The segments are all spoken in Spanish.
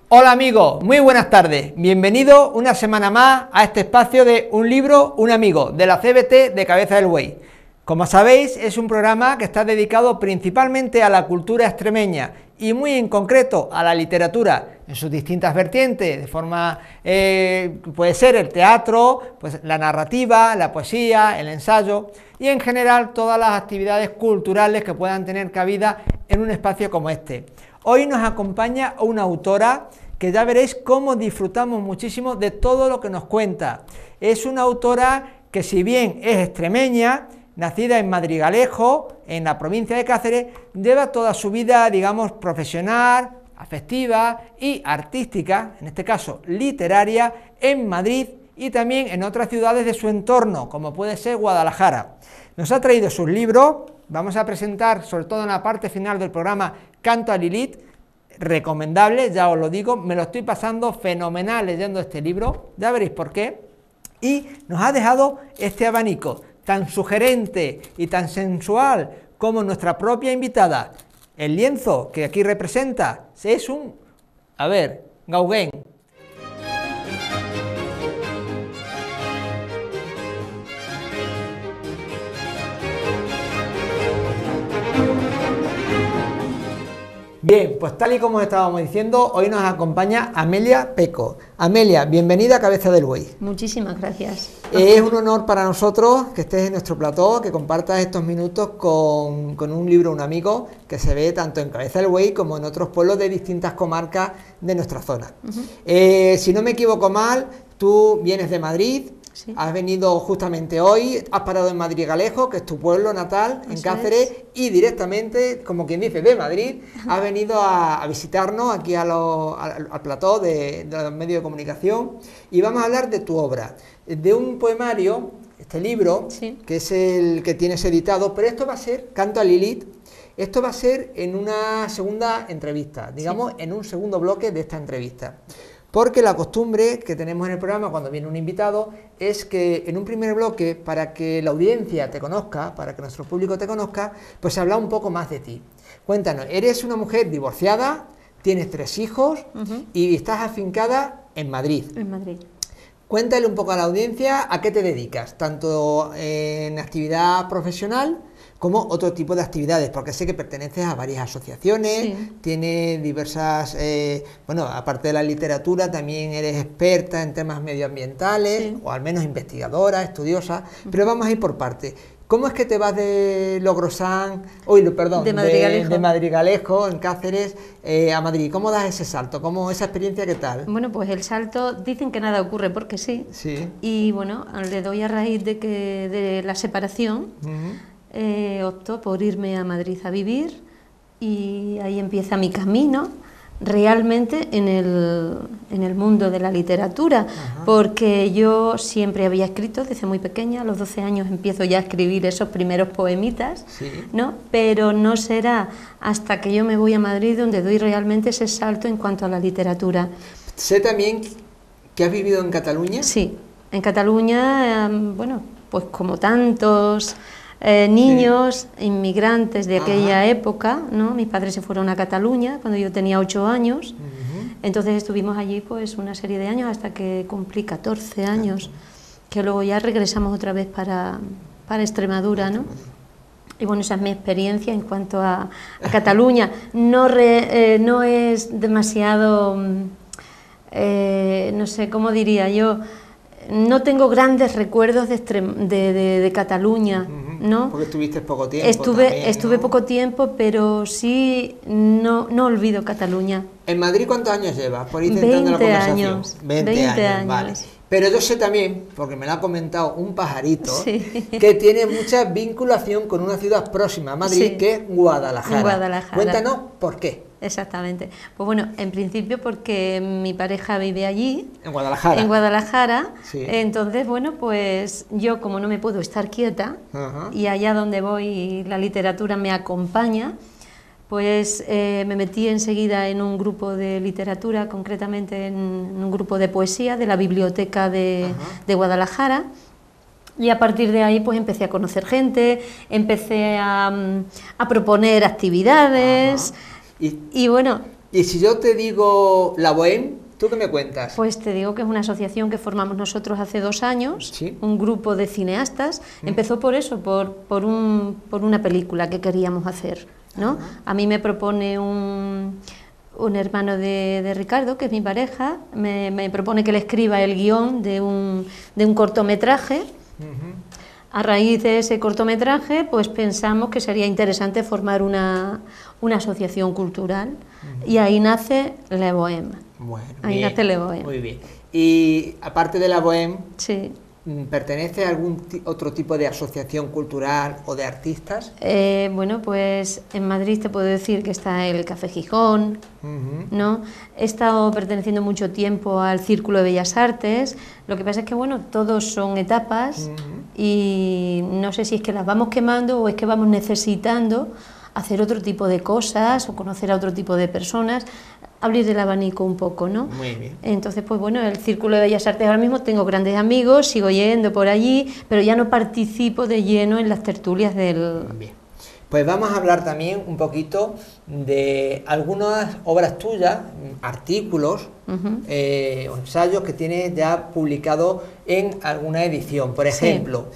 Hola amigos, muy buenas tardes, bienvenidos una semana más a este espacio de Un libro, un amigo, de la CBT de Cabeza del Buey. Como sabéis, es un programa que está dedicado principalmente a la cultura extremeña y muy en concreto a la literatura en sus distintas vertientes, de forma, puede ser el teatro, pues la narrativa, la poesía, el ensayo y en general todas las actividades culturales que puedan tener cabida en un espacio como este. Hoy nos acompaña una autora que ya veréis cómo disfrutamos muchísimo de todo lo que nos cuenta. Es una autora que, si bien es extremeña, nacida en Madrigalejo, en la provincia de Cáceres, lleva toda su vida, digamos, profesional, afectiva y artística, en este caso literaria, en Madrid y también en otras ciudades de su entorno, como puede ser Guadalajara. Nos ha traído sus libros, vamos a presentar, sobre todo en la parte final del programa, Canto a Lilith, recomendable, ya os lo digo, me lo estoy pasando fenomenal leyendo este libro, ya veréis por qué, y nos ha dejado este abanico tan sugerente y tan sensual como nuestra propia invitada. El lienzo que aquí representa es un, Gauguin. Bien, pues tal y como estábamos diciendo, hoy nos acompaña Amelia Peco. Amelia, bienvenida a Cabeza del Buey. Muchísimas gracias. Es un honor para nosotros que estés en nuestro plató, que compartas estos minutos con un libro, un amigo, que se ve tanto en Cabeza del Buey como en otros pueblos de distintas comarcas de nuestra zona. Si no me equivoco mal, tú vienes de Madrid. Sí. Has venido justamente hoy, has parado en Madrigalejo, que es tu pueblo natal, en Cáceres, y directamente, como quien dice, de Madrid, has venido a visitarnos aquí al plató de los medios de comunicación, y vamos a hablar de tu obra, de un poemario, este libro, sí, que es el que tienes editado, pero esto va a ser, Canto a Lilith, esto va a ser en una segunda entrevista, digamos, sí, en un segundo bloque de esta entrevista. Porque la costumbre que tenemos en el programa cuando viene un invitado es que en un primer bloque, para que la audiencia te conozca, para que nuestro público te conozca, pues se habla un poco más de ti. Cuéntanos, eres una mujer divorciada, tienes 3 hijos y estás afincada en Madrid. En Madrid. Cuéntale un poco a la audiencia a qué te dedicas, tanto en actividad profesional como otro tipo de actividades, porque sé que perteneces a varias asociaciones, sí, tienes diversas, bueno, aparte de la literatura, también eres experta en temas medioambientales, sí, o al menos investigadora, estudiosa, pero vamos a ir por partes. ¿Cómo es que te vas de Logrosán, de Madrigalejo, en Cáceres, a Madrid? ¿Cómo das ese salto? ¿Cómo esa experiencia, qué tal? Bueno, pues el salto, dicen que nada ocurre porque sí, sí, y bueno, le doy a raíz de la separación, opto por irme a Madrid a vivir y ahí empieza mi camino realmente en el mundo de la literatura. Ajá. Porque yo siempre había escrito desde muy pequeña, a los 12 años empiezo ya a escribir esos primeros poemitas, sí, ¿no? Pero no será hasta que yo me voy a Madrid donde doy realmente ese salto en cuanto a la literatura. Sé también que has vivido en Cataluña. Sí, en Cataluña, bueno, pues como tantos niños, sí, inmigrantes de aquella época, ¿no? Mis padres se fueron a Cataluña cuando yo tenía 8 años, entonces estuvimos allí pues una serie de años hasta que cumplí 14 años, que luego ya regresamos otra vez para Extremadura, ¿no? Y bueno, esa es mi experiencia en cuanto a Cataluña. No es demasiado, no sé, ¿cómo diría yo? No tengo grandes recuerdos de Cataluña, ¿no? Porque estuviste poco tiempo. Estuve, ¿no? Poco tiempo, pero sí no olvido Cataluña. ¿En Madrid cuántos años llevas? Por ir intentando la conversación. 20 años. Vale. Pero yo sé también, porque me lo ha comentado un pajarito, sí, que tiene mucha vinculación con una ciudad próxima a Madrid, sí, que es Guadalajara. Cuéntanos por qué. Exactamente. Pues bueno, en principio porque mi pareja vive allí. En Guadalajara. En Guadalajara. Sí. Entonces, bueno, pues yo como no me puedo estar quieta, y allá donde voy la literatura me acompaña, pues me metí enseguida en un grupo de literatura, concretamente en un grupo de poesía de la biblioteca de Guadalajara. Y a partir de ahí pues empecé a conocer gente, empecé a proponer actividades. Y bueno, Y si yo te digo la Bohème, ¿tú qué me cuentas? Pues te digo que es una asociación que formamos nosotros hace 2 años, ¿Sí? Un grupo de cineastas. Empezó por eso, por una película que queríamos hacer, ¿no? A mí me propone un hermano de Ricardo, que es mi pareja, me propone que le escriba el guión de un cortometraje. A raíz de ese cortometraje, pues pensamos que sería interesante formar una asociación cultural, y ahí nace La Bohème. Bueno, ahí nace La Bohème. Muy bien. Y aparte de La Bohème, sí. ¿pertenece a algún otro tipo de asociación cultural o de artistas? Bueno, pues en Madrid te puedo decir que está el Café Gijón, ¿no? He estado perteneciendo mucho tiempo al Círculo de Bellas Artes. Lo que pasa es que, bueno, todos son etapas y no sé si es que las vamos quemando o es que vamos necesitando hacer otro tipo de cosas o conocer a otro tipo de personas, abrir el abanico un poco, ¿no? Muy bien. Entonces, pues bueno, el Círculo de Bellas Artes ahora mismo tengo grandes amigos, sigo yendo por allí, pero ya no participo de lleno en las tertulias del... Bien. Pues vamos a hablar también un poquito de algunas obras tuyas, artículos o ensayos que tienes ya publicados en alguna edición. Por ejemplo,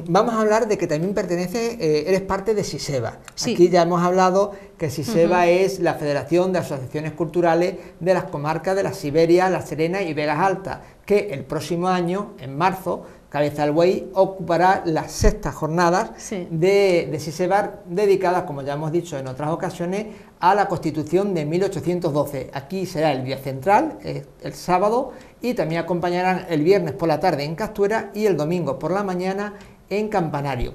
vamos a hablar de que también eres parte de SISEBA. Sí. Aquí ya hemos hablado que SISEBA es la Federación de Asociaciones Culturales de las comarcas de la Siberia, La Serena y Vegas Altas, que el próximo año, en marzo, Cabeza del Buey ocupará las 6ª jornadas de SISEBA, dedicadas, como ya hemos dicho en otras ocasiones, a la Constitución de 1812. Aquí será el día central, el sábado, y también acompañarán el viernes por la tarde en Castuera y el domingo por la mañana en Campanario.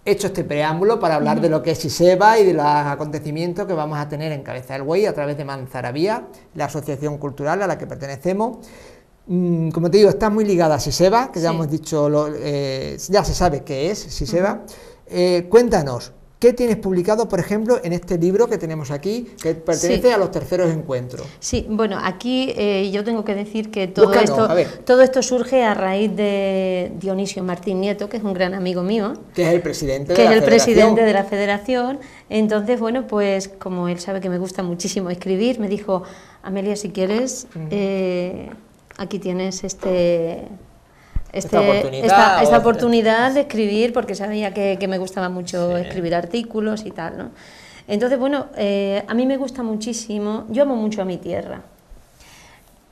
Hecho este preámbulo para hablar de lo que es SISEBA y de los acontecimientos que vamos a tener en Cabeza del Buey a través de Manzarabía, la asociación cultural a la que pertenecemos. Como te digo, está muy ligada a SISEBA, que ya hemos dicho, ya se sabe qué es SISEBA. Cuéntanos, ¿qué tienes publicado, por ejemplo, en este libro que tenemos aquí, que pertenece a los terceros encuentros? Sí, bueno, aquí yo tengo que decir que todo esto surge a raíz de Dionisio Martín Nieto, que es un gran amigo mío. Que es el presidente de la federación. Entonces, bueno, pues como él sabe que me gusta muchísimo escribir, me dijo, Amelia, si quieres... aquí tienes esta oportunidad de escribir, porque sabía que me gustaba mucho escribir artículos y tal, ¿no? Entonces, bueno, a mí me gusta muchísimo, yo amo mucho a mi tierra.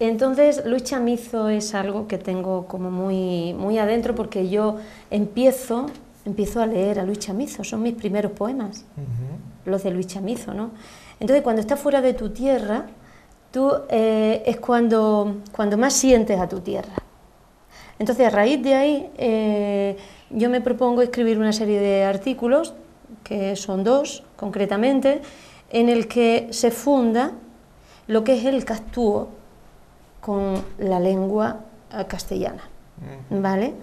Entonces, Luis Chamizo es algo que tengo como muy, muy adentro, porque yo empiezo a leer a Luis Chamizo, son mis primeros poemas, los de Luis Chamizo, ¿no? Entonces, cuando estás fuera de tu tierra, tú es cuando más sientes a tu tierra. Entonces, a raíz de ahí, yo me propongo escribir una serie de artículos, que son 2 concretamente, en el que se funda lo que es el castúo con la lengua castellana, ¿vale?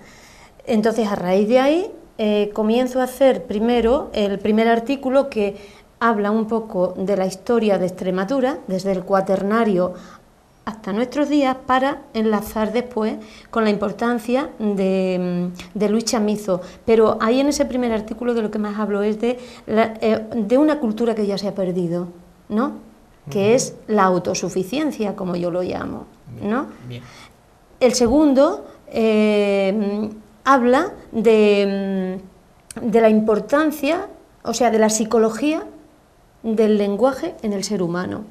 Entonces, a raíz de ahí, comienzo a hacer primero el primer artículo que habla un poco de la historia de Extremadura, desde el Cuaternario hasta nuestros días, para enlazar después con la importancia de Luis Chamizo. Pero ahí en ese primer artículo de lo que más hablo es de una cultura que ya se ha perdido, ¿no? Que es la autosuficiencia, como yo lo llamo, ¿no? Bien. El segundo habla de la importancia, o sea, de la psicología del lenguaje en el ser humano.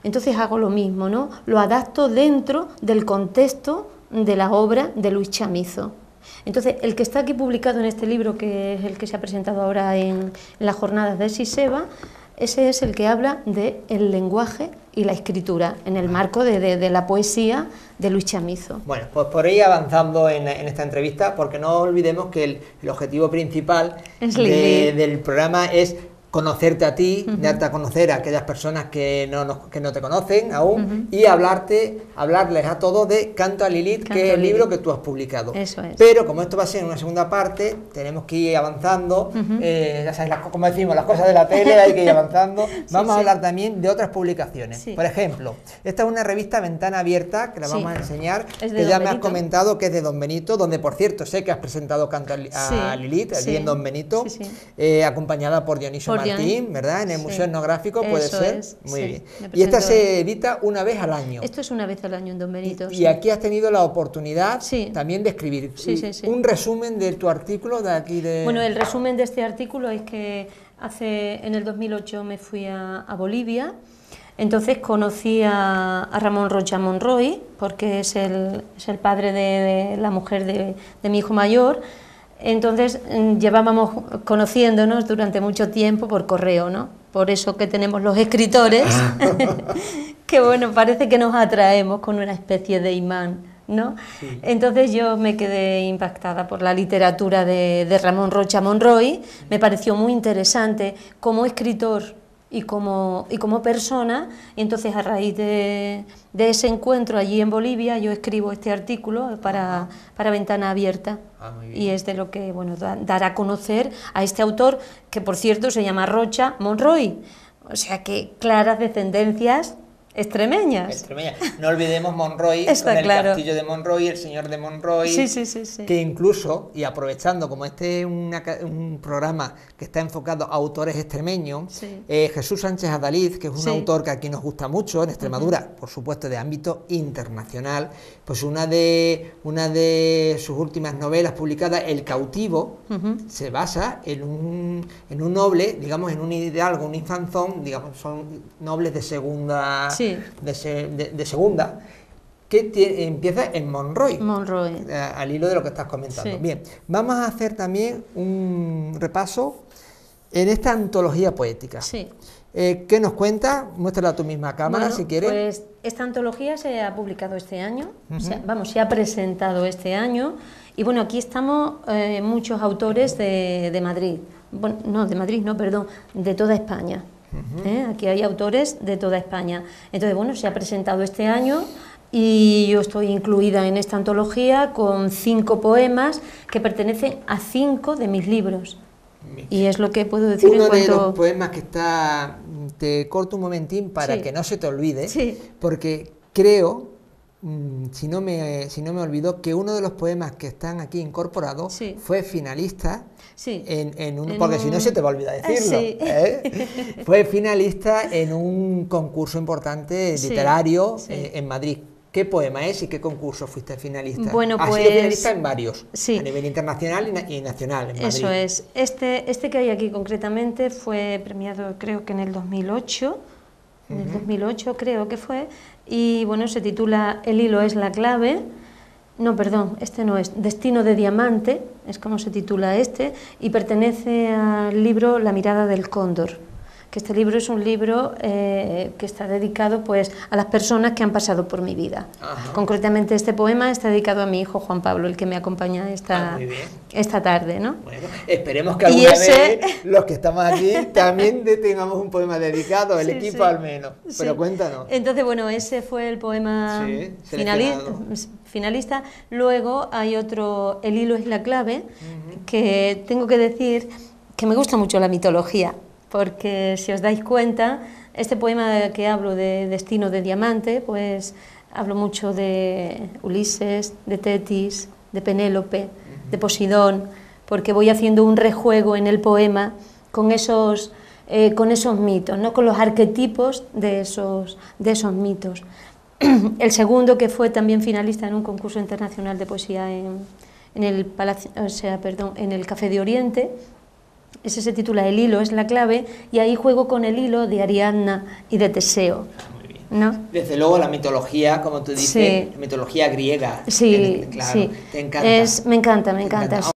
Entonces hago lo mismo, ¿no? Lo adapto dentro del contexto de la obra de Luis Chamizo. Entonces, el que está aquí publicado en este libro, que es el que se ha presentado ahora en las jornadas de SISEBA, ese es el que habla del lenguaje y la escritura, en el marco de la poesía de Luis Chamizo. Bueno, pues por ir avanzando en esta entrevista, porque no olvidemos que el objetivo principal del programa es conocerte a ti, darte a conocer a aquellas personas que no te conocen aún, y hablarles a todos de Canto a Lilith, que es el libro que tú has publicado. Eso es. Pero como esto va a ser en una segunda parte, tenemos que ir avanzando, ya sabes, como decimos, las cosas de la tele hay que ir avanzando. Vamos a hablar también de otras publicaciones. Sí. Por ejemplo, esta es una revista Ventana Abierta, que la vamos a enseñar, que ya me has comentado que es de Don Benito, donde por cierto sé que has presentado Canto a Lilith, allí en Don Benito, acompañada por Dionisio Martín, ¿verdad? En el Museo Etnográfico, puede ser. Muy bien. Y esta presento... se edita una vez al año. Esto es una vez al año en Don Benito. Y aquí has tenido la oportunidad sí. también de escribir. Sí. Un resumen de tu artículo de aquí de... Bueno, el resumen de este artículo es que en el 2008 me fui a Bolivia. Entonces conocí a Ramón Rocha Monroy, porque es el padre de la mujer de mi hijo mayor. Entonces llevábamos conociéndonos durante mucho tiempo por correo, ¿no? Por eso que tenemos los escritores, que bueno, parece que nos atraemos con una especie de imán, ¿no? Sí. Entonces yo me quedé impactada por la literatura de Ramón Rocha Monroy, me pareció muy interesante como escritor y como persona, y entonces a raíz de ese encuentro allí en Bolivia yo escribo este artículo para Ventana Abierta, y es de lo que, bueno, dar a conocer a este autor, que por cierto se llama Rocha Monroy, o sea que claras descendencias extremeñas. No olvidemos Monroy, está con el claro. castillo de Monroy, el señor de Monroy, sí. Que incluso, y aprovechando, como este es un programa que está enfocado a autores extremeños, sí. Jesús Sánchez Adalid, que es un autor que aquí nos gusta mucho, en Extremadura, por supuesto de ámbito internacional, pues una de sus últimas novelas publicadas, El cautivo, se basa en un noble, digamos, en un hidalgo, un infanzón, digamos, son nobles de segunda... Sí. De segunda, que empieza en Monroy, al hilo de lo que estás comentando. Sí. Bien, vamos a hacer también un repaso en esta antología poética. Sí. ¿Qué nos cuenta? Muéstrala a tu misma cámara, si quieres. Pues esta antología se ha publicado este año, se ha presentado este año, y bueno, aquí estamos muchos autores de Madrid, bueno, no, de Madrid, no, perdón, de toda España. Aquí hay autores de toda España. Entonces, bueno, se ha presentado este año y yo estoy incluida en esta antología con 5 poemas que pertenecen a 5 de mis libros. Y es lo que puedo decir Uno en cuanto... de los poemas que está... Te corto un momentín para que no se te olvide, porque creo, si no me olvido, que uno de los poemas que están aquí incorporados fue finalista... porque si no se te va a olvidar decirlo. Fue finalista en un concurso importante literario en Madrid. ¿Qué poema es y qué concurso fuiste finalista? Bueno, has sido finalista en varios, a nivel internacional y nacional en Madrid. Eso es. Este que hay aquí concretamente fue premiado, creo que en el 2008, en el 2008 creo que fue, y bueno, se titula El hilo es la clave. No, perdón, este no es, Destino de diamante, es como se titula este, y pertenece al libro La mirada del cóndor, que este libro es un libro que está dedicado pues a las personas que han pasado por mi vida. Concretamente este poema está dedicado a mi hijo Juan Pablo, el que me acompaña esta tarde, ¿no? Bueno, esperemos que alguna vez los que estamos aquí también tengamos un poema dedicado, el equipo al menos, pero cuéntanos. Entonces, bueno, ese fue el poema finalista. Luego hay otro, El hilo es la clave, que tengo que decir que me gusta mucho la mitología, porque si os dais cuenta, este poema que hablo de Destino de diamante, pues hablo mucho de Ulises, de Tetis, de Penélope, de Posidón, porque voy haciendo un rejuego en el poema con esos mitos, ¿no? Con los arquetipos de esos mitos. El segundo, que fue también finalista en un concurso internacional de poesía en el Café de Oriente, ese se titula El hilo es la clave, y ahí juego con el hilo de Ariadna y de Teseo. Muy bien. ¿No? Desde luego la mitología, como tú dices, mitología griega. Sí, claro, te encanta. Me encanta.